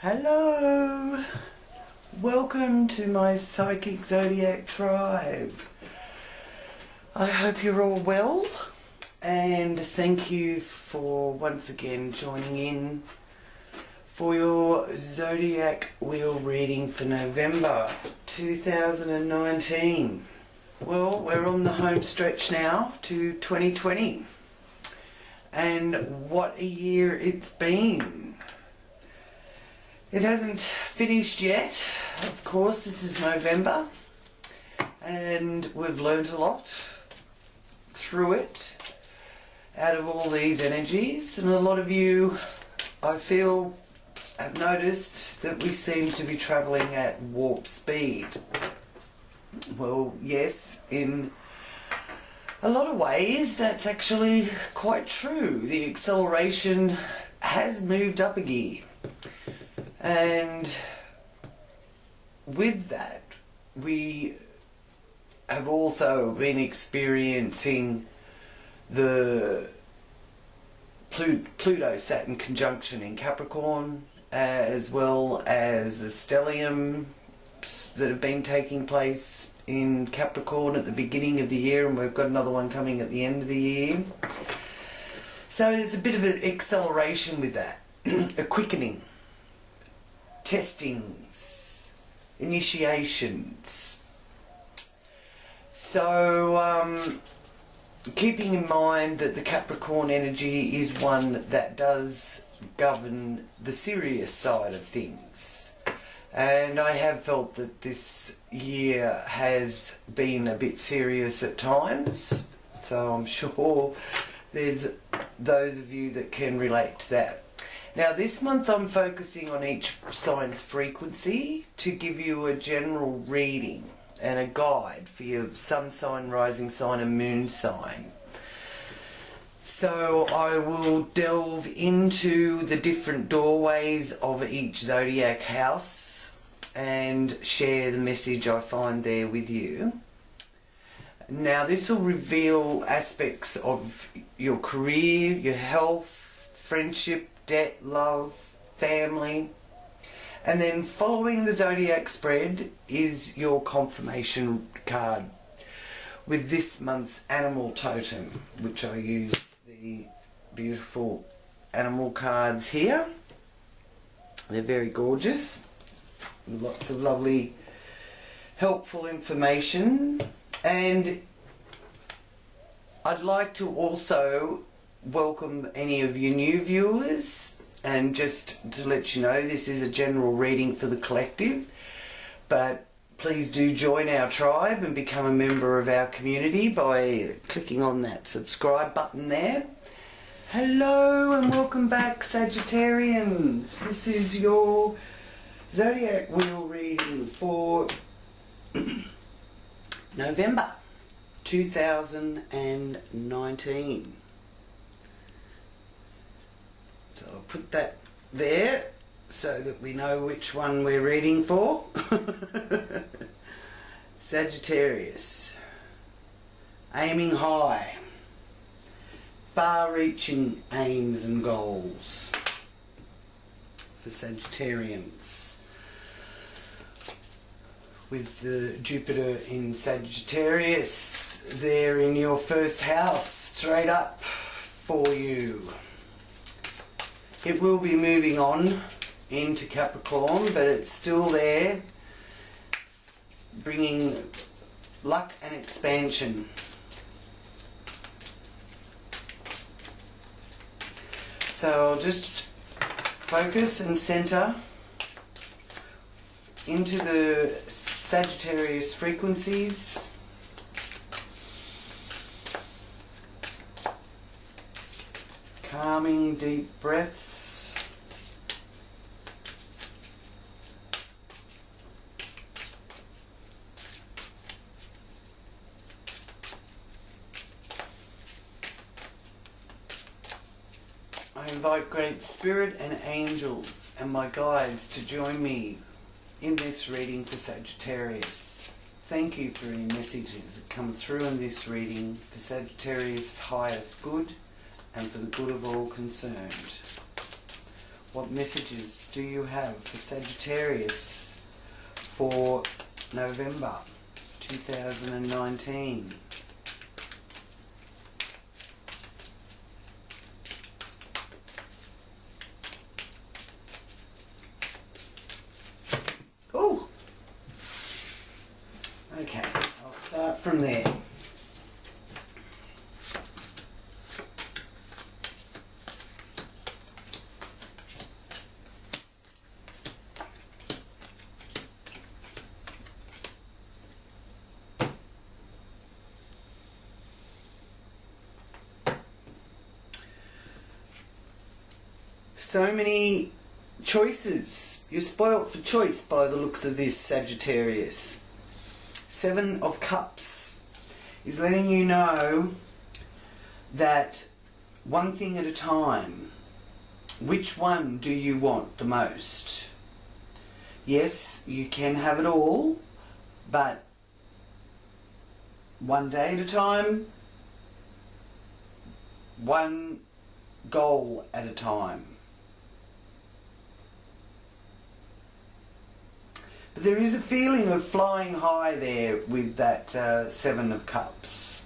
Hello! Welcome to my Psychic Zodiac tribe. I hope you're all well, and thank you for once again joining in for your Zodiac Wheel reading for November 2019. Well, we're on the home stretch now to 2020, and what a year it's been. It hasn't finished yet. Of course, this is November, and we've learned a lot through it out of all these energies, and a lot of you, I feel, have noticed that we seem to be travelling at warp speed. Well, yes, in a lot of ways that's actually quite true. The acceleration has moved up a gear. And with that, we have also been experiencing the Pluto-Saturn conjunction in Capricorn, as well as the stelliums that have been taking place in Capricorn at the beginning of the year, and we've got another one coming at the end of the year. So there's a bit of an acceleration with that, a quickening. Testings, initiations. So keeping in mind that the Capricorn energy is one that does govern the serious side of things, and I have felt that this year has been a bit serious at times, so I'm sure there's those of you that can relate to that. Now this month I'm focusing on each sign's frequency to give you a general reading and a guide for your sun sign, rising sign and moon sign. So I will delve into the different doorways of each zodiac house and share the message I find there with you. Now this will reveal aspects of your career, your health, friendship, debt, love, family, and then following the zodiac spread is your confirmation card with this month's animal totem, which I use the beautiful animal cards here. They're very gorgeous, lots of lovely helpful information, and I'd like to also welcome any of you new viewers, and just to let you know, this is a general reading for the collective, but please do join our tribe and become a member of our community by clicking on that subscribe button there. Hello and welcome back, Sagittarians. This is your zodiac wheel reading for November 2019. So I'll put that there so that we know which one we're reading for. Sagittarius. Aiming high. Far-reaching aims and goals for Sagittarians. With the Jupiter in Sagittarius there in your first house, straight up for you. It will be moving on into Capricorn, but it's still there, bringing luck and expansion. So I'll just focus and center into the Sagittarius frequencies. Calming deep breaths. I invite Great Spirit and angels and my guides to join me in this reading for Sagittarius. Thank you for any messages that come through in this reading for Sagittarius' highest good and for the good of all concerned. What messages do you have for Sagittarius for November 2019? Oh! Okay, I'll start from there. So many choices. You're spoilt for choice by the looks of this, Sagittarius. 7 of Cups is letting you know that one thing at a time. Which one do you want the most? Yes, you can have it all, but one day at a time, one goal at a time. But there is a feeling of flying high there with that 7 of Cups.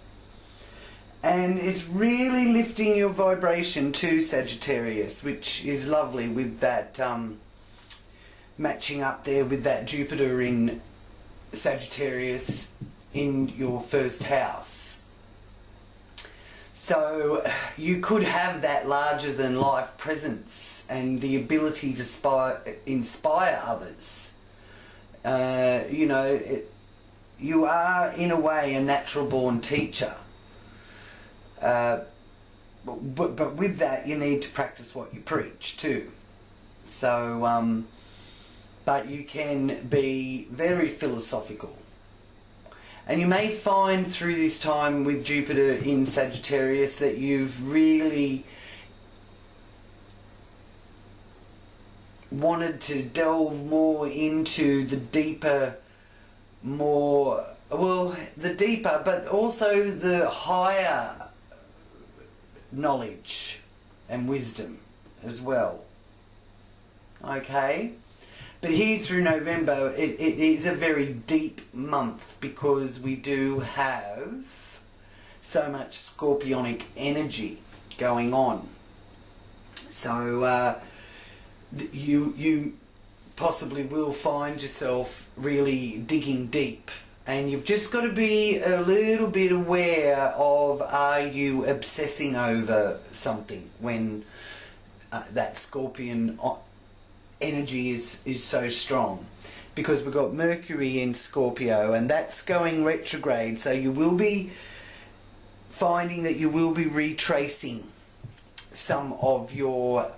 And it's really lifting your vibration to Sagittarius, which is lovely with that matching up there with that Jupiter in Sagittarius in your first house. So you could have that larger than life presence and the ability to inspire others. You know, you are in a way a natural born teacher. But with that you need to practice what you preach too. So, but you can be very philosophical. And you may find through this time with Jupiter in Sagittarius that you've really wanted to delve more into the deeper, the deeper, but also the higher knowledge and wisdom as well. Okay? But here through November, it is a very deep month because we do have so much scorpionic energy going on. So you possibly will find yourself really digging deep, and you've just got to be a little bit aware of, are you obsessing over something when that Scorpion energy is so strong, because we've got Mercury in Scorpio and that's going retrograde, so you will be finding that you will be retracing some of your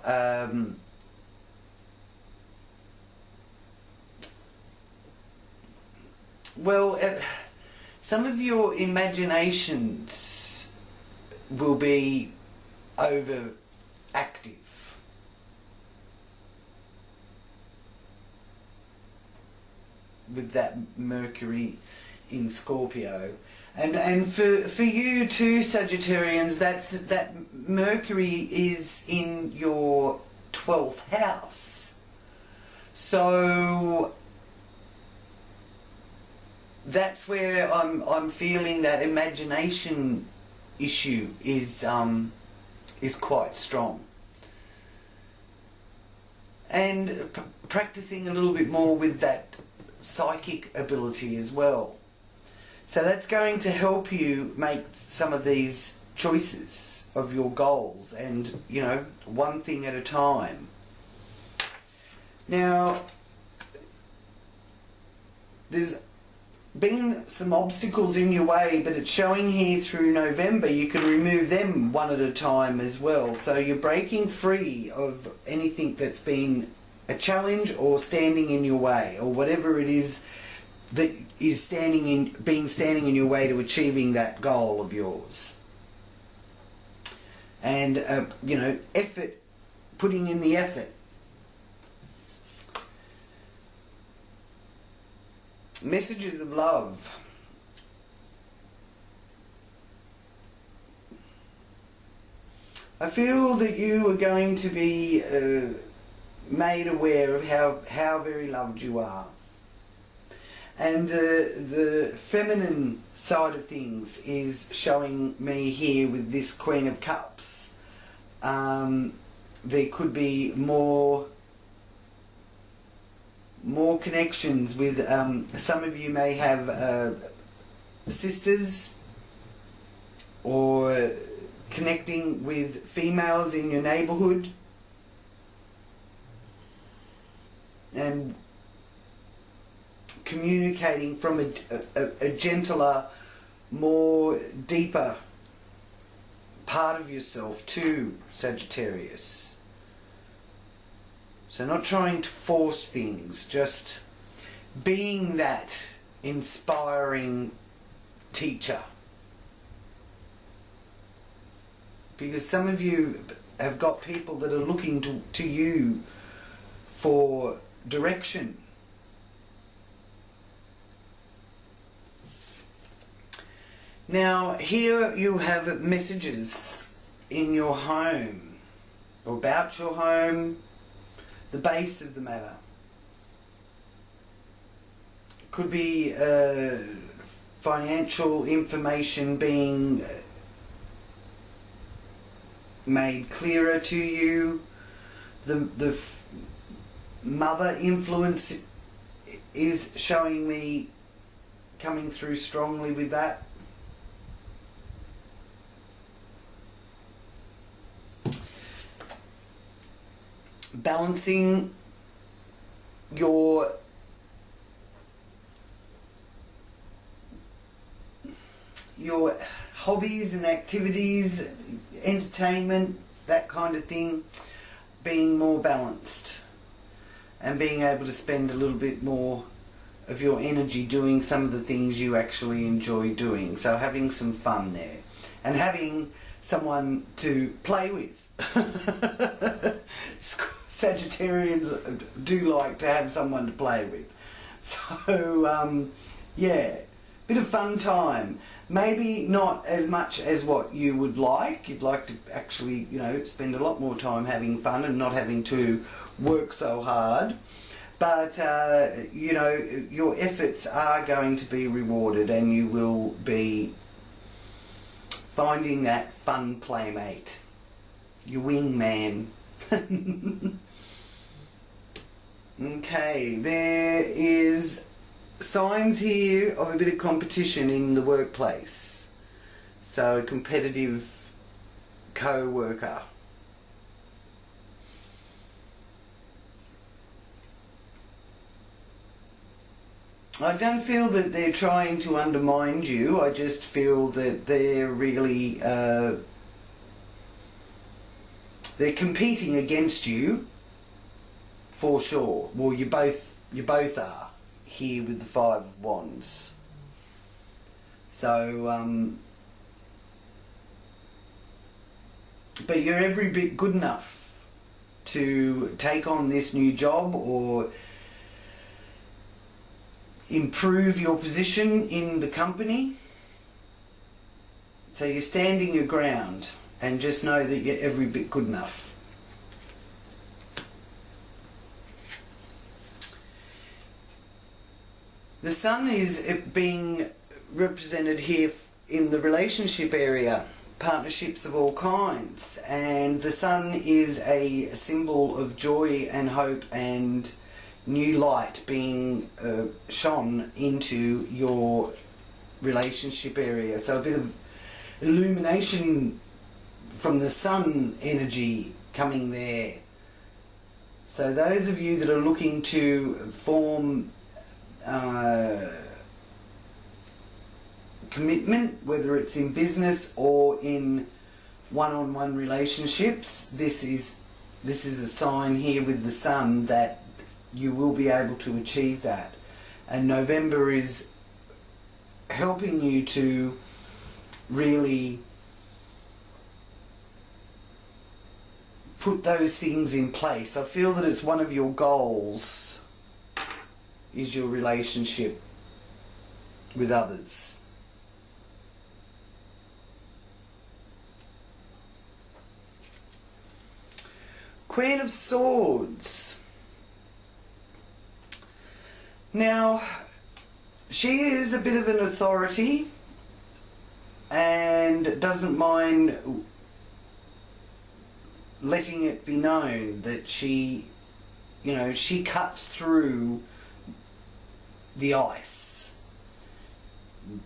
some of your imaginations will be overactive. With that Mercury in Scorpio, and for you too, Sagittarians, that Mercury is in your 12th house, so that's where I'm feeling that imagination issue is quite strong, and practicing a little bit more with that psychic ability as well. So that's going to help you make some of these choices of your goals, and you know, one thing at a time. Now, there's been some obstacles in your way, but it's showing here through November you can remove them one at a time as well. So you're breaking free of anything that's been a challenge or standing in your way, or whatever it is that is standing in your way to achieving that goal of yours. And you know, effort, putting in the effort. Messages of love. I feel that you are going to be made aware of how very loved you are. And the feminine side of things is showing me here with this Queen of Cups. There could be more connections with, some of you may have sisters, or connecting with females in your neighbourhood, and communicating from a gentler, more deeper part of yourself to Sagittarius. So not trying to force things, just being that inspiring teacher. Because some of you have got people that are looking to you for direction. Now here you have messages in your home, or about your home, the base of the matter. Could be financial information being made clearer to you. The mother influence is showing me coming through strongly with that. Balancing your hobbies and activities, entertainment, that kind of thing, being more balanced and being able to spend a little bit more of your energy doing some of the things you actually enjoy doing. So having some fun there and having someone to play with. Sagittarians do like to have someone to play with. So yeah, bit of fun time. Maybe not as much as what you would like. You'd like to actually, you know, spend a lot more time having fun and not having to work so hard. But, you know, your efforts are going to be rewarded, and you will be finding that fun playmate, your wingman. Okay, there is signs here of a bit of competition in the workplace. So a competitive co-worker. I don't feel that they're trying to undermine you. I just feel that they're really they're competing against you, for sure. Well, you both are here with the Five of Wands. So, but you're every bit good enough to take on this new job or improve your position in the company. So you're standing your ground, and just know that you're every bit good enough. The sun is being represented here in the relationship area, partnerships of all kinds, and the sun is a symbol of joy and hope and new light being shone into your relationship area. So a bit of illumination from the sun energy coming there. So those of you that are looking to form commitment, whether it's in business or in one-on-one relationships, this is a sign here with the sun that you will be able to achieve that. And November is helping you to really put those things in place. I feel that it's one of your goals, is your relationship with others. Queen of Swords. Now, she is a bit of an authority and doesn't mind letting it be known that she, you know, she cuts through the ice,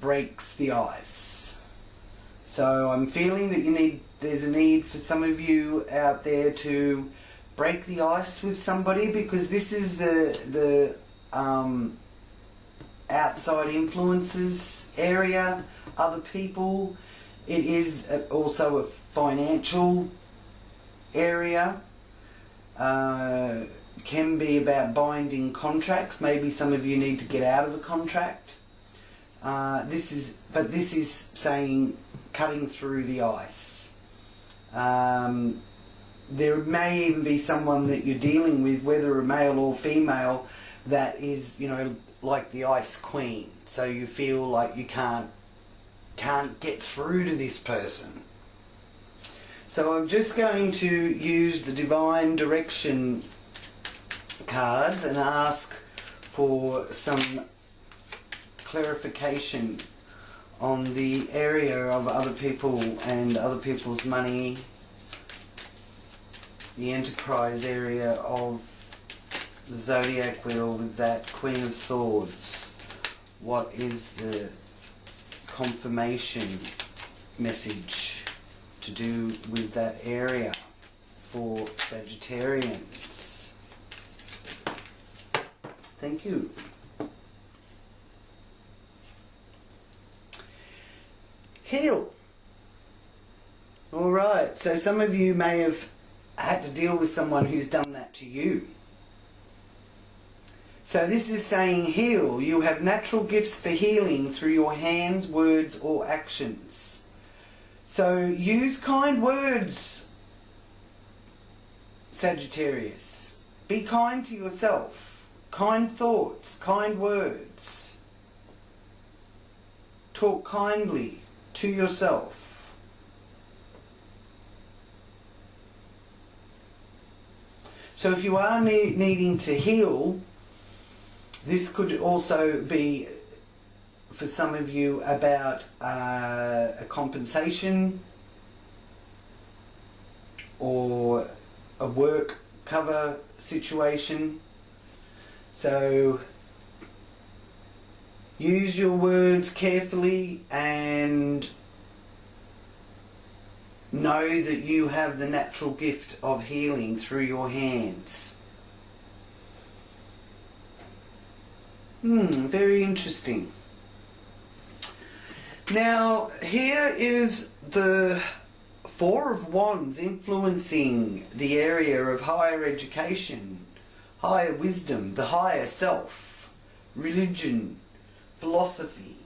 breaks the ice. So I'm feeling that there's a need for some of you out there to break the ice with somebody, because this is the outside influences area, other people. It is also a financial area. Can be about binding contracts. Maybe some of you need to get out of a contract. This is saying cutting through the ice. There may even be someone that you're dealing with, whether a male or female, that is, you know, like the ice queen. So you feel like you can't get through to this person. So I'm just going to use the divine direction cards and ask for some clarification on the area of other people and other people's money, the enterprise area of the zodiac wheel with that Queen of Swords. What is the confirmation message to do with that area for Sagittarians? Thank you. Heal. Alright, so some of you may have had to deal with someone who's done that to you. So this is saying heal. You have natural gifts for healing through your hands, words or actions. So use kind words, Sagittarius. Be kind to yourself. Kind thoughts, kind words. Talk kindly to yourself. So if you are needing to heal, this could also be, for some of you, about a compensation or a work cover situation. So use your words carefully and know that you have the natural gift of healing through your hands. Very interesting. Now, here is the Four of Wands influencing the area of higher education, higher wisdom, the higher self, religion, philosophy,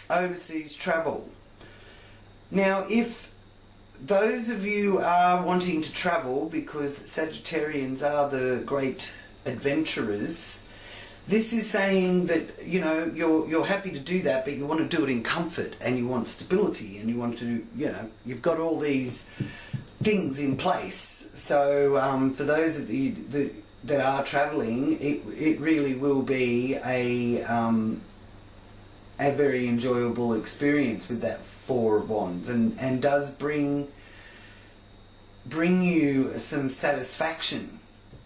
overseas travel. Now, if those of you are wanting to travel, because Sagittarians are the great adventurers, this is saying that, you know, you're happy to do that, but you want to do it in comfort, and you want stability, and you want to, you know, you've got all these things in place. So for those that are travelling, it really will be a very enjoyable experience with that Four of Wands, and does bring you some satisfaction.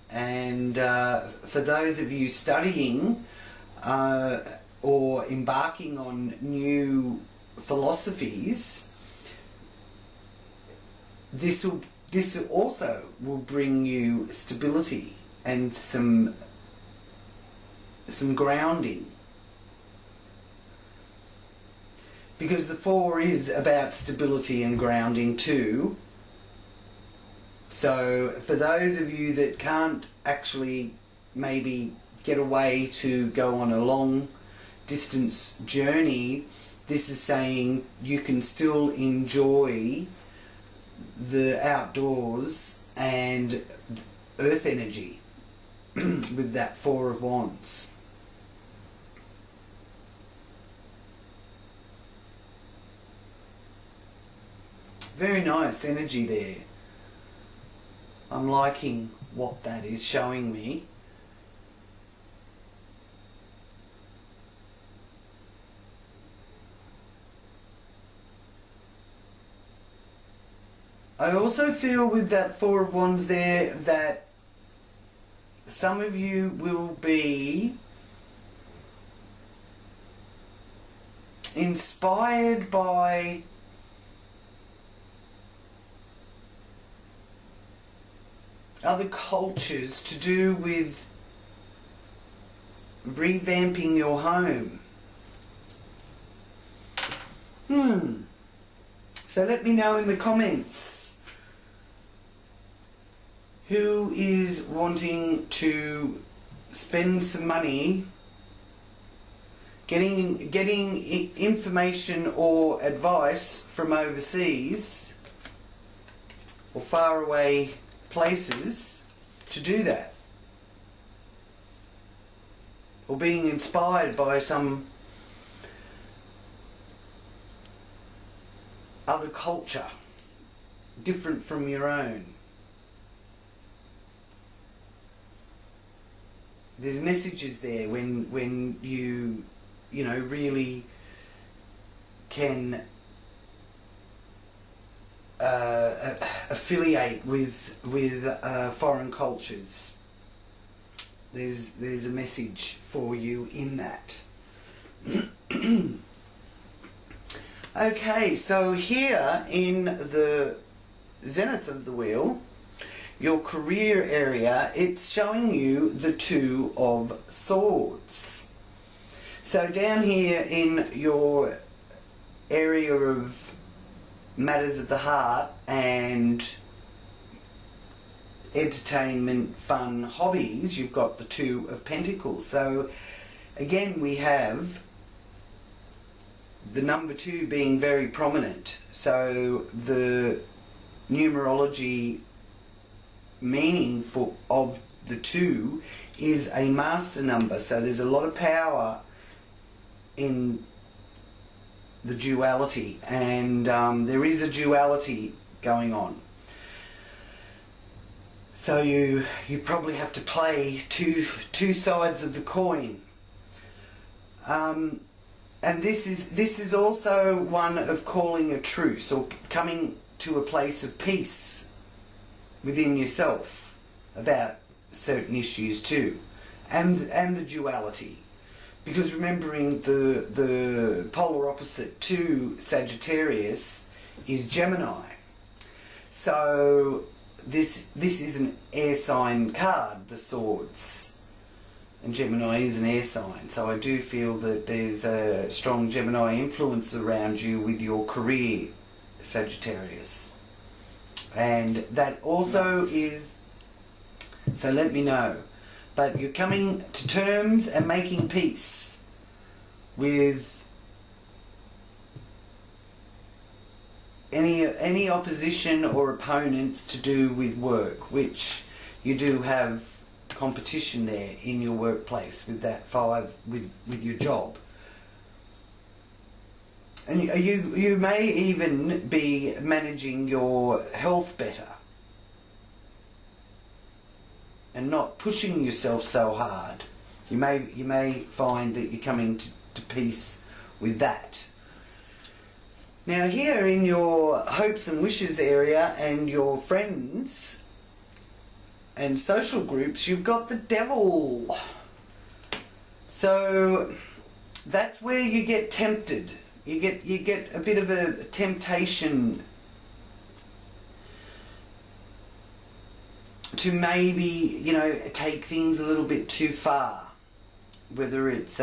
And for those of you studying or embarking on new philosophies, this also will bring you stability and some grounding, because the Four is about stability and grounding too. So for those of you that can't actually maybe get away to go on a long distance journey, this is saying you can still enjoy the outdoors and earth energy with that Four of Wands. Very nice energy there. I'm liking what that is showing me. I also feel with that Four of Wands there that some of you will be inspired by other cultures to do with revamping your home. So let me know in the comments who is wanting to spend some money getting information or advice from overseas or faraway places to do that, or being inspired by some other culture different from your own. There's messages there when you know, really can affiliate with foreign cultures. There's a message for you in that. Okay, so here in the zenith of the wheel, your career area, it's showing you the Two of Swords. So down here in your area of matters of the heart and entertainment, fun, hobbies, you've got the Two of Pentacles. So again, we have the number 2 being very prominent. So the numerology meaning of the 2 is a master number. So there's a lot of power in the duality, and there is a duality going on. So you probably have to play two sides of the coin. And this is also one of calling a truce, or coming to a place of peace within yourself about certain issues too, and the duality. Because remembering the polar opposite to Sagittarius is Gemini. So this is an air sign card, the Swords. And Gemini is an air sign. So I do feel that there's a strong Gemini influence around you with your career, Sagittarius. And that also is... So let me know. But you're coming to terms and making peace with any opposition or opponents to do with work, which you do have competition there in your workplace with that 5 with your job. And you may even be managing your health better and not pushing yourself so hard. You may find that you're coming to peace with that. Now here in your hopes and wishes area and your friends and social groups, you've got the Devil. So that's where you get tempted. You get a bit of a temptation to maybe, you know, take things a little bit too far. Whether it's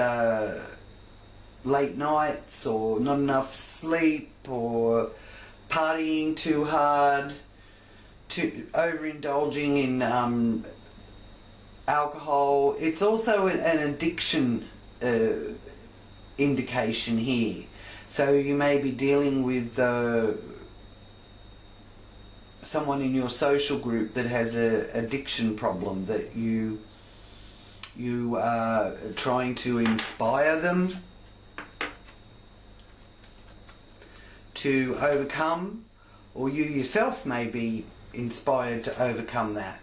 late nights or not enough sleep or partying too hard, to overindulging in alcohol. It's also an addiction indication here. So you may be dealing with someone in your social group that has an addiction problem that you are trying to inspire them to overcome, or you yourself may be inspired to overcome that.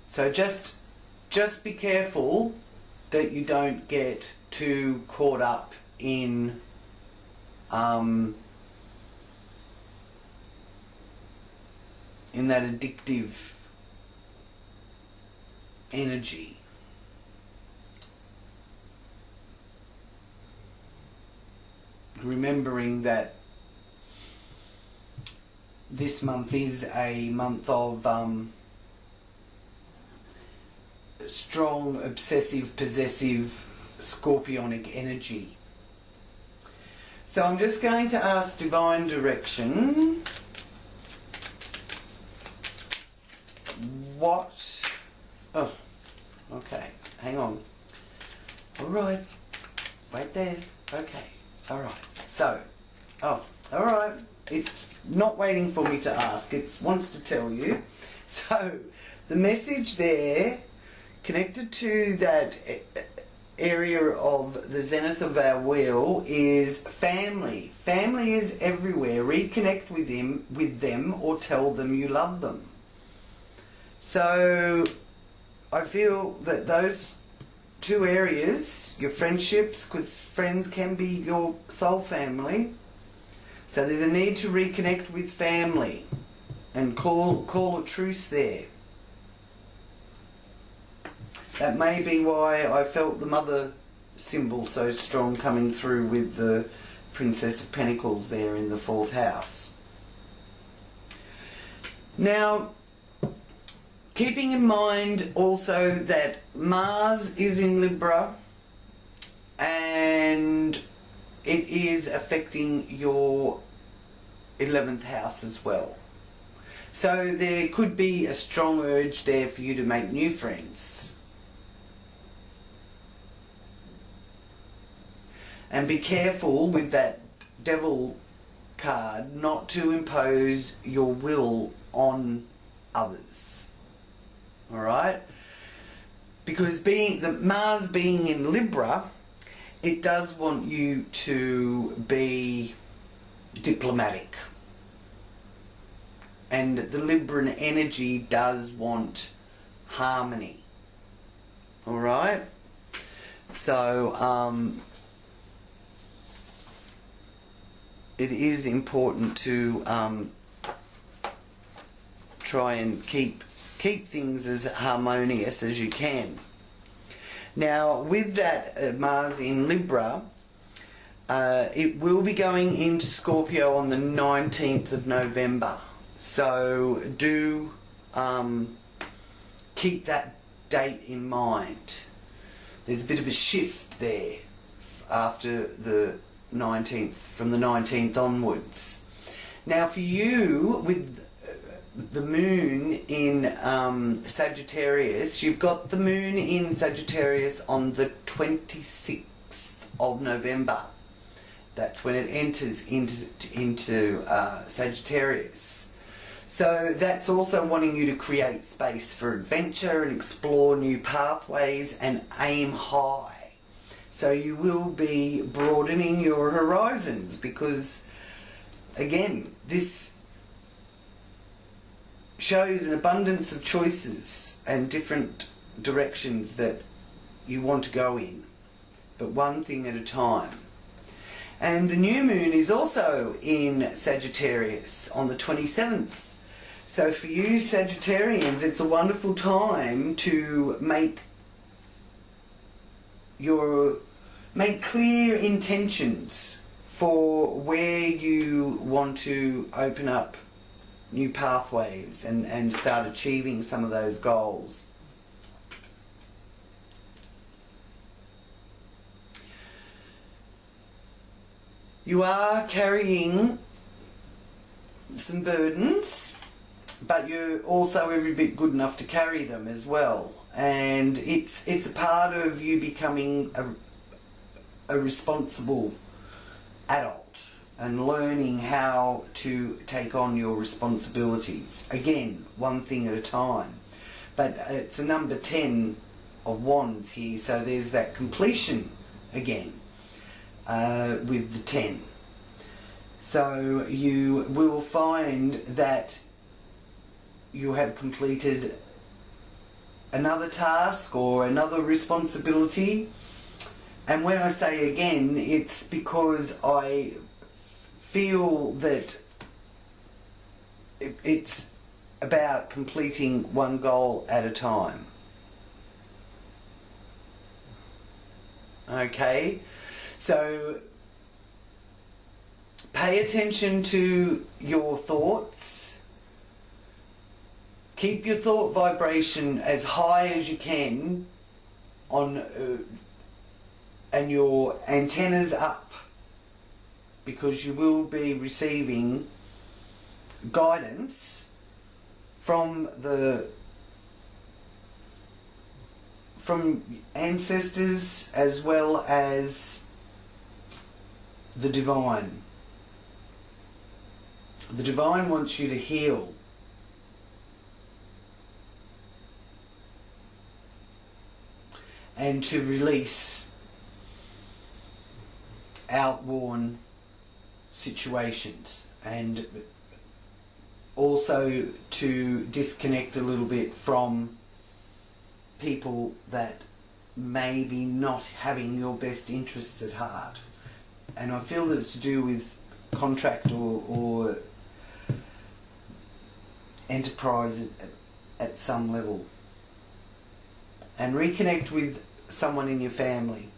So just be careful that you don't get too caught up in in that addictive energy. Remembering that this month is a month of strong, obsessive, possessive, scorpionic energy. So I'm just going to ask divine direction. What? Oh, okay. Hang on. All right. Wait there. Okay. All right. So, all right. It's not waiting for me to ask. It wants to tell you. So, the message there, connected to that area of the zenith of our wheel, is family. Family is everywhere. Reconnect with them, or tell them you love them. So I feel that those two areas, your friendships, because friends can be your soul family, so there's a need to reconnect with family and call a truce there. That may be why I felt the mother symbol so strong coming through with the Princess of Pentacles there in the 4th house. Now, keeping in mind also that Mars is in Libra and it is affecting your 11th house as well. So there could be a strong urge there for you to make new friends. And be careful with that Devil card not to impose your will on others. Alright? Because Mars being in Libra, it does want you to be diplomatic. And the Libran energy does want harmony. Alright? So, it is important to try and keep things as harmonious as you can. Now, with that Mars in Libra, it will be going into Scorpio on the 19th of November. So do keep that date in mind. There's a bit of a shift there after the 19th, from the 19th onwards. Now for you, with the moon in Sagittarius, you've got the moon in Sagittarius on the 26th of November. That's when it enters into Sagittarius. So that's also wanting you to create space for adventure and explore new pathways and aim high. So you will be broadening your horizons because, again, this shows an abundance of choices and different directions that you want to go in, but one thing at a time. And the new moon is also in Sagittarius on the 27th. So for you Sagittarians, it's a wonderful time to make clear intentions for where you want to open up new pathways and start achieving some of those goals. You are carrying some burdens, but you're also every bit good enough to carry them as well. And it's a part of you becoming a responsible adult and learning how to take on your responsibilities. Again, one thing at a time. But it's a number 10 of wands here, so there's that completion again with the 10. So you will find that you have completed another task or another responsibility. And when I say again, it's because I feel that it's about completing one goal at a time. Okay, so pay attention to your thoughts. Keep your thought vibration as high as you can on and your antennas up, because you will be receiving guidance from ancestors as well as the divine. The divine wants you to heal. And to release outworn situations, and also to disconnect a little bit from people that may be not having your best interests at heart. And I feel that it's to do with contract or enterprise at some level. And reconnect with someone in your family.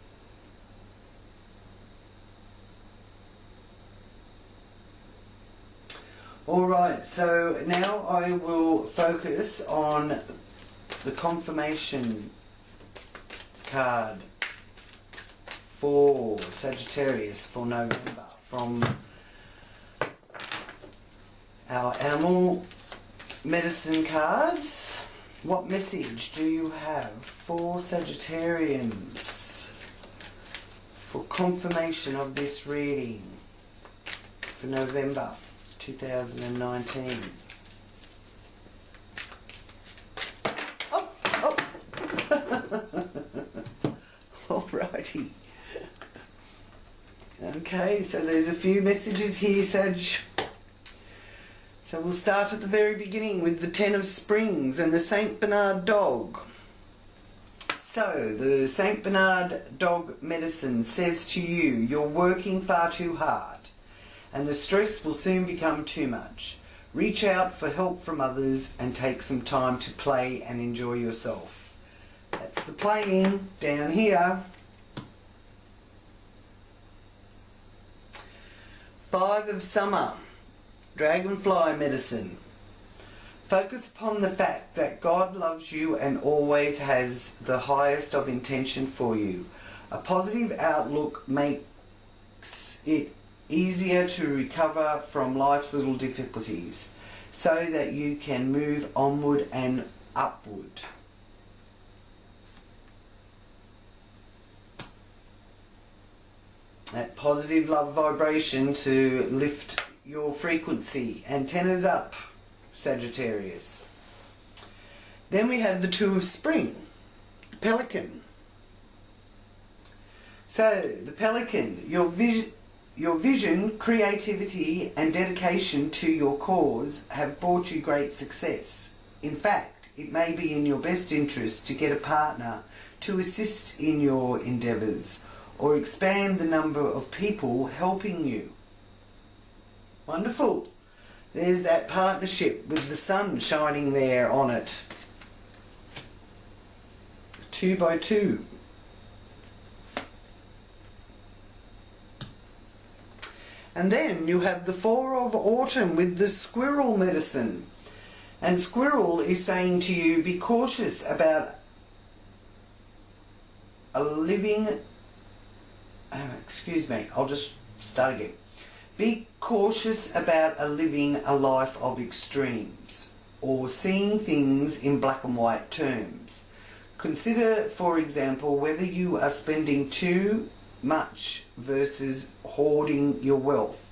Alright, so now I will focus on the confirmation card for Sagittarius for November from our animal medicine cards. What message do you have for Sagittarians for confirmation of this reading for November 2019? Oh, oh. Alrighty. Okay, so there's a few messages here, Sag. So we'll start at the very beginning with the Ten of Springs and the Saint Bernard dog. So the Saint Bernard dog medicine says to you, you're working far too hard and the stress will soon become too much. Reach out for help from others and take some time to play and enjoy yourself. That's the playing down here. Five of Summer. Dragonfly medicine. Focus upon the fact that God loves you and always has the highest of intention for you. A positive outlook makes it easier to recover from life's little difficulties so that you can move onward and upward. That positive love vibration to lift your frequency. Antennas up, Sagittarius. Then we have the Two of Spring, Pelican. So the Pelican, your vision, creativity and dedication to your cause have brought you great success. In fact, it may be in your best interest to get a partner to assist in your endeavours or expand the number of people helping you. Wonderful. There's that partnership with the sun shining there on it. 2 by 2. And then you have the Four of Autumn with the squirrel medicine. And squirrel is saying to you, be cautious about a living... excuse me, I'll just start again. Be cautious about living a life of extremes or seeing things in black and white terms. Consider, for example, whether you are spending too much versus hoarding your wealth,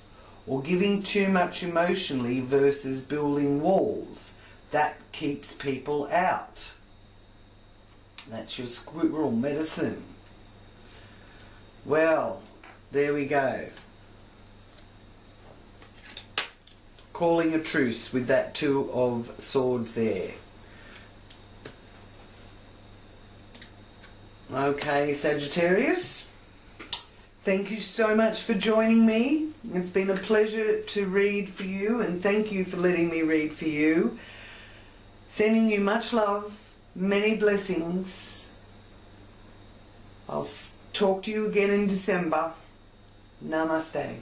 or giving too much emotionally versus building walls. That keeps people out. That's your squirrel medicine. Well, there we go. Calling a truce with that Two of Swords there. Okay, Sagittarius. Thank you so much for joining me. It's been a pleasure to read for you, and thank you for letting me read for you. Sending you much love, many blessings. I'll talk to you again in December. Namaste.